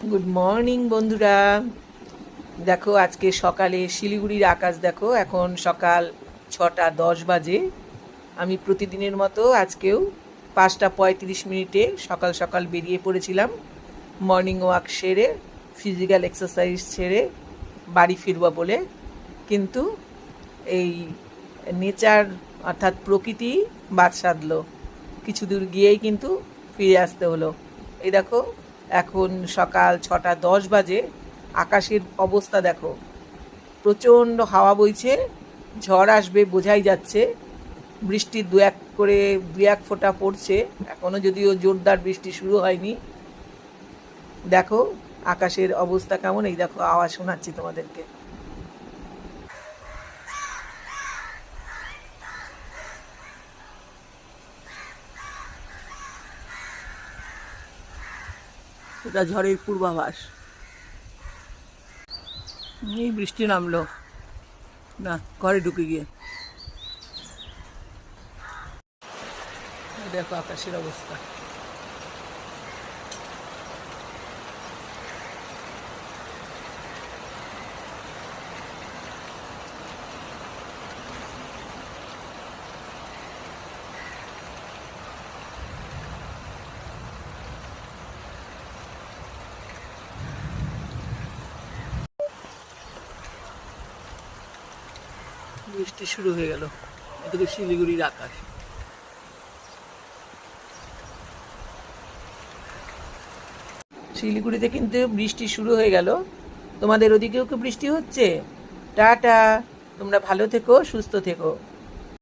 Good morning বন্ধুরা। দেখো আজকে সকালে শিলিগুড়ির আকাশ দেখো, এখন সকাল 6টা 10 বাজে। আমি প্রতিদিনের মতো আজকেও 5টা 35 মিনিটে সকাল সকাল বেরিয়ে পড়েছিলাম মর্নিং ওয়াক সেরে, ফিজিক্যাল এক্সারসাইজ ছেড়ে বাড়ি ফিরবো বলে। কিন্তু এই নেচার অর্থাৎ প্রকৃতি বাদ সাধলো, কিছু দূর গিয়েই কিন্তু ফিরে আসতে হলো। এই দেখো এখন সকাল 6টা 10 বাজে, আকাশের অবস্থা দেখো, প্রচণ্ড হাওয়া বইছে, ঝড় আসবে বোঝাই যাচ্ছে। বৃষ্টি দু এক ফোঁটা পড়ছে, এখনও যদিও জোরদার বৃষ্টি শুরু হয়নি। দেখো আকাশের অবস্থা কেমন, এই দেখো আওয়াজ শোনাচ্ছি তোমাদেরকে। এটা ঝড়ের পূর্বাভাস। এই বৃষ্টি নামলো না, ঘরে ঢুকে গিয়ে দেখো আকাশের অবস্থা। বৃষ্টি শুরু হয়ে গেল, এদিকে শিলিগুড়ির আকাশ। শিলিগুড়িতে কিন্তু বৃষ্টি শুরু হয়ে গেল। তোমাদের ওদিকেও কি বৃষ্টি হচ্ছে? টাটা, তোমরা ভালো থেকো, সুস্থ থেকো।